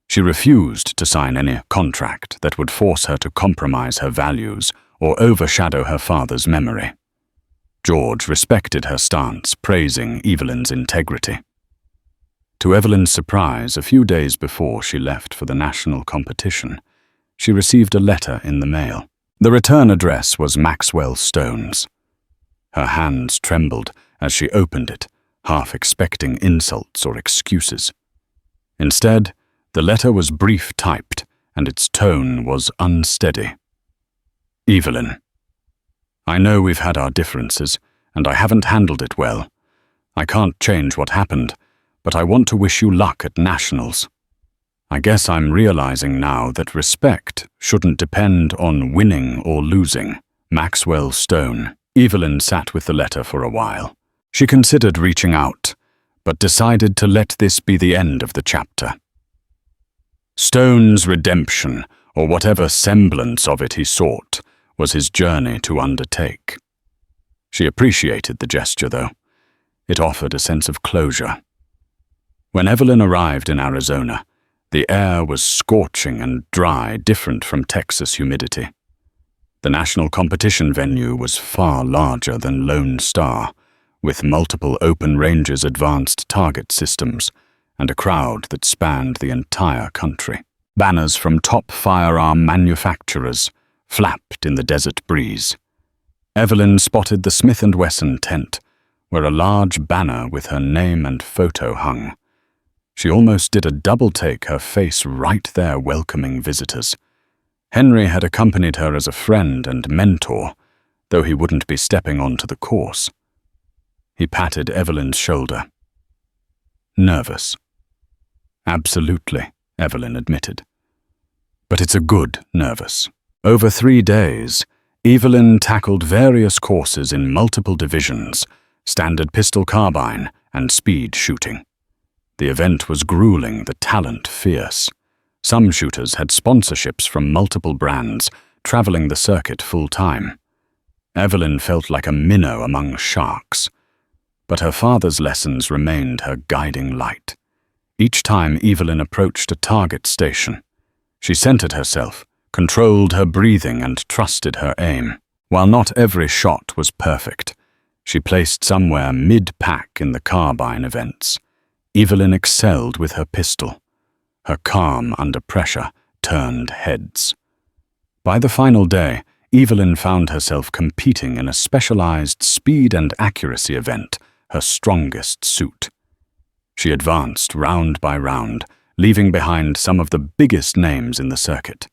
She refused to sign any contract that would force her to compromise her values or overshadow her father's memory. George respected her stance, praising Evelyn's integrity. To Evelyn's surprise, a few days before she left for the national competition, she received a letter in the mail. The return address was Maxwell Stone's. Her hands trembled as she opened it, half expecting insults or excuses. Instead, the letter was brief typed, and its tone was unsteady. "Evelyn, I know we've had our differences, and I haven't handled it well. I can't change what happened, but I want to wish you luck at Nationals. I guess I'm realizing now that respect shouldn't depend on winning or losing. Maxwell Stone." Evelyn sat with the letter for a while. She considered reaching out, but decided to let this be the end of the chapter. Stone's redemption, or whatever semblance of it he sought, was his journey to undertake. She appreciated the gesture, though. It offered a sense of closure. When Evelyn arrived in Arizona, the air was scorching and dry, different from Texas humidity. The national competition venue was far larger than Lone Star, with multiple open ranges, advanced target systems, and a crowd that spanned the entire country. Banners from top firearm manufacturers flapped in the desert breeze. Evelyn spotted the Smith & Wesson tent, where a large banner with her name and photo hung. She almost did a double take, her face right there welcoming visitors. Henry had accompanied her as a friend and mentor, though he wouldn't be stepping onto the course. He patted Evelyn's shoulder. Nervous. Absolutely, Evelyn admitted. But it's a good nervous. Over 3 days, Evelyn tackled various courses in multiple divisions, standard pistol carbine, and speed shooting. The event was grueling, the talent fierce. Some shooters had sponsorships from multiple brands, traveling the circuit full-time. Evelyn felt like a minnow among sharks. But her father's lessons remained her guiding light. Each time Evelyn approached a target station, she centered herself, controlled her breathing, and trusted her aim. While not every shot was perfect, she placed somewhere mid-pack in the carbine events. Evelyn excelled with her pistol. Her calm under pressure turned heads. By the final day, Evelyn found herself competing in a specialized speed and accuracy event, her strongest suit. She advanced round by round, leaving behind some of the biggest names in the circuit.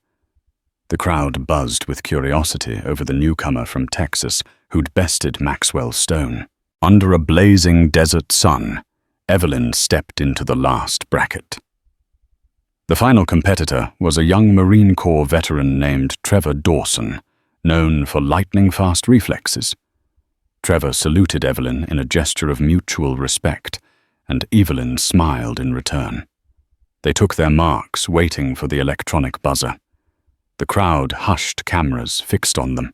The crowd buzzed with curiosity over the newcomer from Texas who'd bested Maxwell Stone. Under a blazing desert sun, Evelyn stepped into the last bracket. The final competitor was a young Marine Corps veteran named Trevor Dawson, known for lightning-fast reflexes. Trevor saluted Evelyn in a gesture of mutual respect, and Evelyn smiled in return. They took their marks, waiting for the electronic buzzer. The crowd hushed, cameras fixed on them.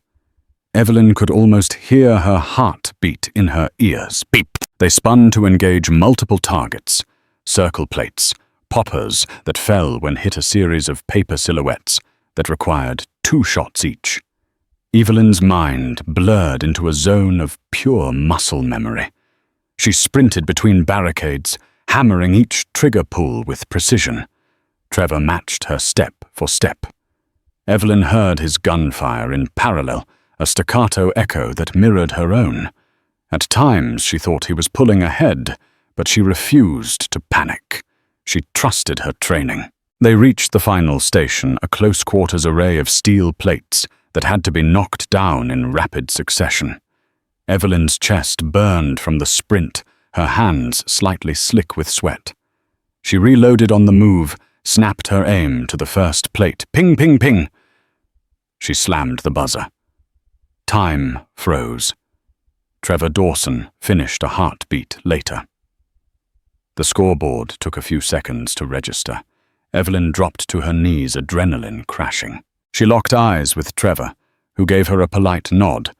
Evelyn could almost hear her heart beat in her ears. Beep! They spun to engage multiple targets, circle plates, poppers that fell when hit a series of paper silhouettes that required 2 shots each. Evelyn's mind blurred into a zone of pure muscle memory. She sprinted between barricades, hammering each trigger pull with precision. Trevor matched her step for step. Evelyn heard his gunfire in parallel, a staccato echo that mirrored her own. At times she thought he was pulling ahead, but she refused to panic. She trusted her training. They reached the final station, a close-quarters array of steel plates that had to be knocked down in rapid succession. Evelyn's chest burned from the sprint, her hands slightly slick with sweat. She reloaded on the move, snapped her aim to the first plate. Ping, ping, ping! She slammed the buzzer. Time froze. Trevor Dawson finished a heartbeat later. The scoreboard took a few seconds to register. Evelyn dropped to her knees, adrenaline crashing. She locked eyes with Trevor, who gave her a polite nod,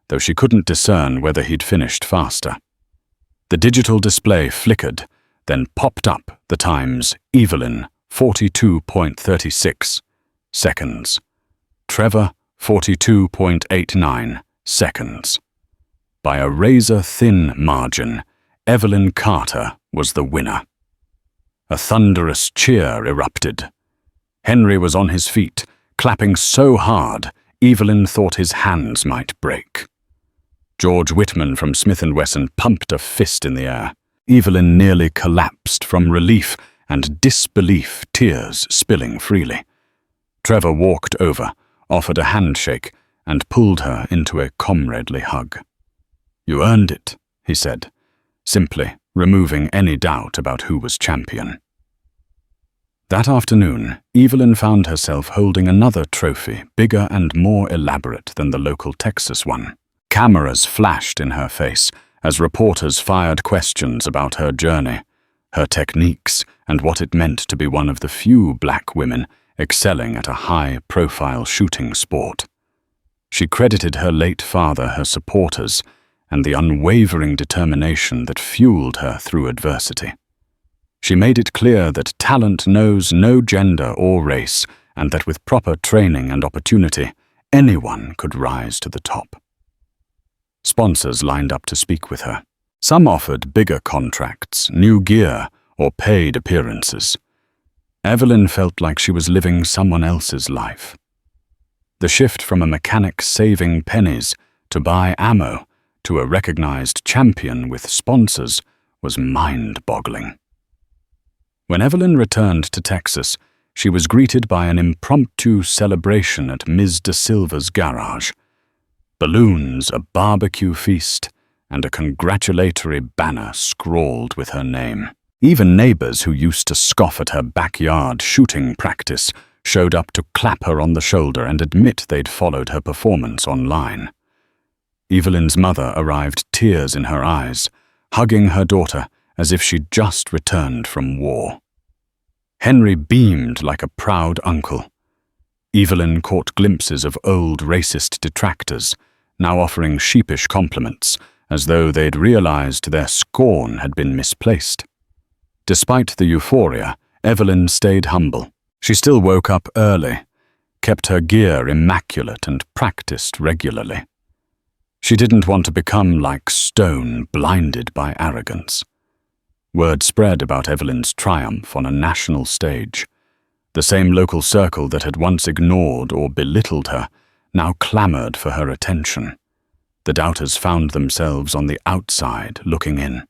though she couldn't discern whether he'd finished faster. The digital display flickered, then popped up the times: Evelyn, 42.36 seconds. Trevor, 42.89 seconds. By a razor-thin margin, Evelyn Carter was the winner. A thunderous cheer erupted. Henry was on his feet, clapping so hard, Evelyn thought his hands might break. George Whitman from Smith & Wesson pumped a fist in the air. Evelyn nearly collapsed from relief and disbelief, tears spilling freely. Trevor walked over, offered a handshake, and pulled her into a comradely hug. "You earned it," he said, simply removing any doubt about who was champion. That afternoon, Evelyn found herself holding another trophy, bigger and more elaborate than the local Texas one. Cameras flashed in her face as reporters fired questions about her journey, her techniques, and what it meant to be one of the few black women excelling at a high-profile shooting sport. She credited her late father, her supporters, and the unwavering determination that fueled her through adversity. She made it clear that talent knows no gender or race, and that with proper training and opportunity, anyone could rise to the top. Sponsors lined up to speak with her. Some offered bigger contracts, new gear, or paid appearances. Evelyn felt like she was living someone else's life. The shift from a mechanic saving pennies to buy ammo to a recognized champion with sponsors was mind-boggling. When Evelyn returned to Texas, she was greeted by an impromptu celebration at Ms. De Silva's garage. Balloons, a barbecue feast, and a congratulatory banner scrawled with her name. Even neighbors who used to scoff at her backyard shooting practice showed up to clap her on the shoulder and admit they'd followed her performance online. Evelyn's mother arrived, tears in her eyes, hugging her daughter as if she'd just returned from war. Henry beamed like a proud uncle. Evelyn caught glimpses of old racist detractors, now offering sheepish compliments, as though they'd realized their scorn had been misplaced. Despite the euphoria, Evelyn stayed humble. She still woke up early, kept her gear immaculate, and practiced regularly. She didn't want to become like stone, blinded by arrogance. Word spread about Evelyn's triumph on a national stage. The same local circle that had once ignored or belittled her now clamored for her attention. The doubters found themselves on the outside looking in.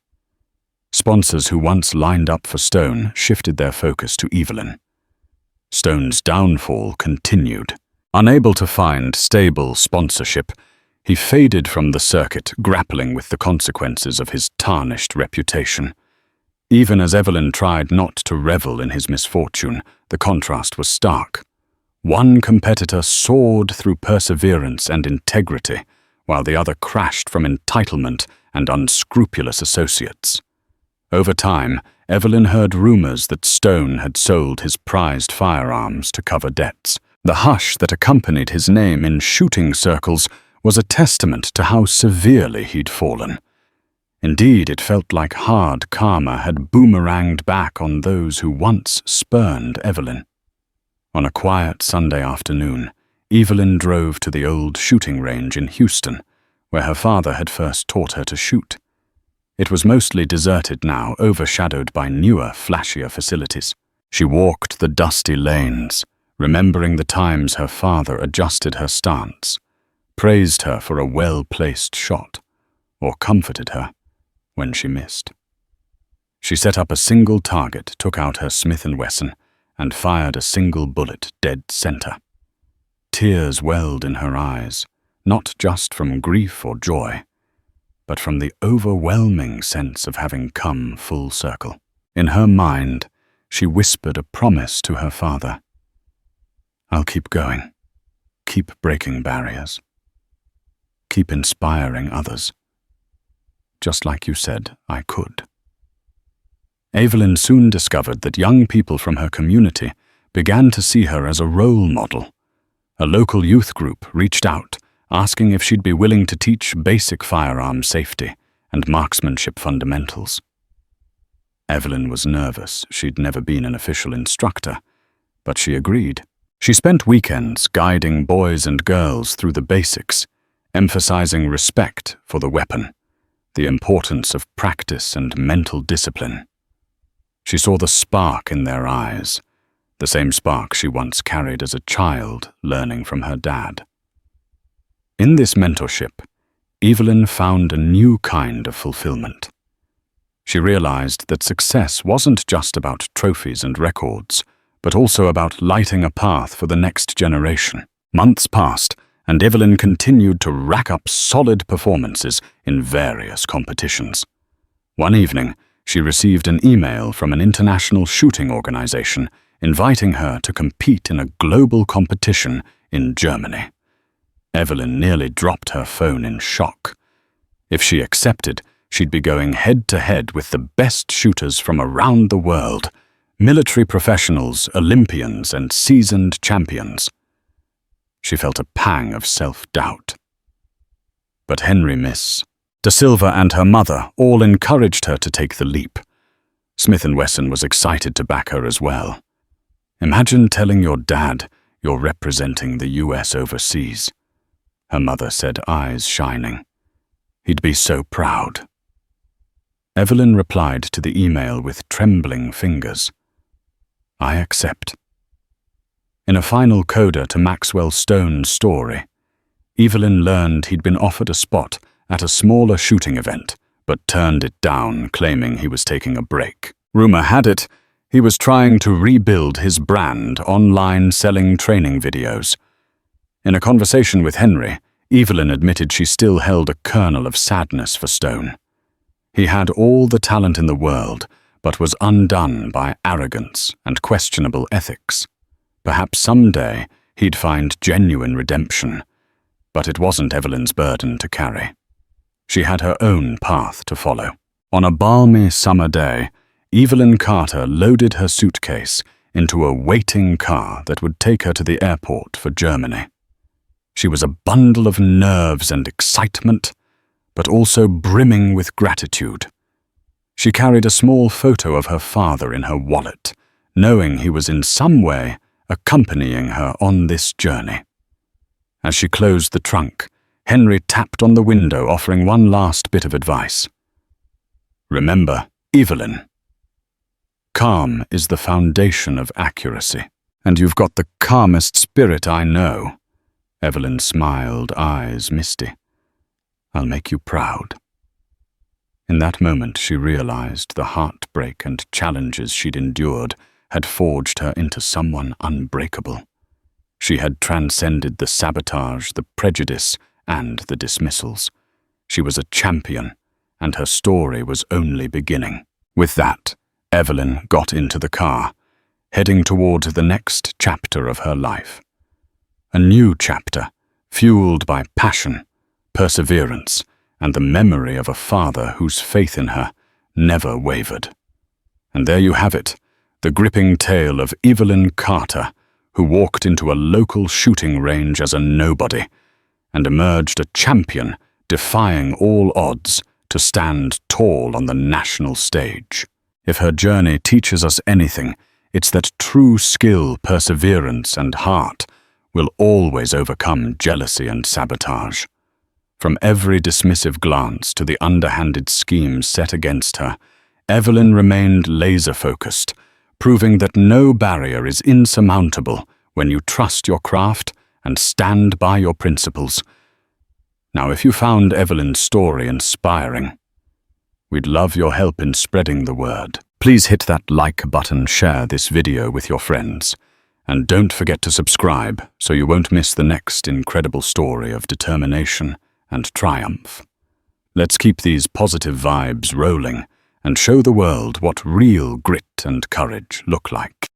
Sponsors who once lined up for Stone shifted their focus to Evelyn. Stone's downfall continued. Unable to find stable sponsorship, he faded from the circuit, grappling with the consequences of his tarnished reputation. Even as Evelyn tried not to revel in his misfortune, the contrast was stark. One competitor soared through perseverance and integrity, while the other crashed from entitlement and unscrupulous associates. Over time, Evelyn heard rumors that Stone had sold his prized firearms to cover debts. The hush that accompanied his name in shooting circles was a testament to how severely he'd fallen. Indeed, it felt like hard karma had boomeranged back on those who once spurned Evelyn. On a quiet Sunday afternoon, Evelyn drove to the old shooting range in Houston, where her father had first taught her to shoot. It was mostly deserted now, overshadowed by newer, flashier facilities. She walked the dusty lanes, remembering the times her father adjusted her stance, praised her for a well-placed shot, or comforted her when she missed. She set up a single target, took out her Smith & Wesson, and fired a single bullet dead center. Tears welled in her eyes, not just from grief or joy, but from the overwhelming sense of having come full circle. In her mind, she whispered a promise to her father. "I'll keep going, keep breaking barriers, keep inspiring others. Just like you said I could." Evelyn soon discovered that young people from her community began to see her as a role model. A local youth group reached out, asking if she'd be willing to teach basic firearm safety and marksmanship fundamentals. Evelyn was nervous. She'd never been an official instructor, but she agreed. She spent weekends guiding boys and girls through the basics, emphasizing respect for the weapon, the importance of practice and mental discipline. She saw the spark in their eyes, the same spark she once carried as a child learning from her dad. In this mentorship, Evelyn found a new kind of fulfillment. She realized that success wasn't just about trophies and records, but also about lighting a path for the next generation. Months passed, and Evelyn continued to rack up solid performances in various competitions. One evening, she received an email from an international shooting organization inviting her to compete in a global competition in Germany. Evelyn nearly dropped her phone in shock. If she accepted, she'd be going head-to-head with the best shooters from around the world, military professionals, Olympians, and seasoned champions. She felt a pang of self-doubt. But Henry Miss, De Silva and her mother all encouraged her to take the leap. Smith & Wesson was excited to back her as well. "Imagine telling your dad you're representing the US overseas," her mother said, eyes shining. "He'd be so proud." Evelyn replied to the email with trembling fingers. "I accept." In a final coda to Maxwell Stone's story, Evelyn learned he'd been offered a spot at a smaller shooting event, but turned it down, claiming he was taking a break. Rumor had it, he was trying to rebuild his brand online selling training videos. In a conversation with Henry, Evelyn admitted she still held a kernel of sadness for Stone. He had all the talent in the world, but was undone by arrogance and questionable ethics. Perhaps someday he'd find genuine redemption, but it wasn't Evelyn's burden to carry. She had her own path to follow. On a balmy summer day, Evelyn Carter loaded her suitcase into a waiting car that would take her to the airport for Germany. She was a bundle of nerves and excitement, but also brimming with gratitude. She carried a small photo of her father in her wallet, knowing he was in some way accompanying her on this journey. As she closed the trunk, Henry tapped on the window, offering one last bit of advice. Remember, Evelyn, calm is the foundation of accuracy, and you've got the calmest spirit I know. Evelyn smiled, eyes misty. I'll make you proud. In that moment, she realized the heartbreak and challenges she'd endured had forged her into someone unbreakable. She had transcended the sabotage, the prejudice, and the dismissals. She was a champion, and her story was only beginning. With that, Evelyn got into the car, heading toward the next chapter of her life. A new chapter, fueled by passion, perseverance, and the memory of a father whose faith in her never wavered. And there you have it, the gripping tale of Evelyn Carter, who walked into a local shooting range as a nobody and emerged a champion, defying all odds to stand tall on the national stage. If her journey teaches us anything, it's that true skill, perseverance, and heart will always overcome jealousy and sabotage. From every dismissive glance to the underhanded schemes set against her, Evelyn remained laser-focused, proving that no barrier is insurmountable when you trust your craft and stand by your principles. Now, if you found Evelyn's story inspiring, we'd love your help in spreading the word. Please hit that like button, share this video with your friends, and don't forget to subscribe so you won't miss the next incredible story of determination and triumph. Let's keep these positive vibes rolling and show the world what real grit and courage look like.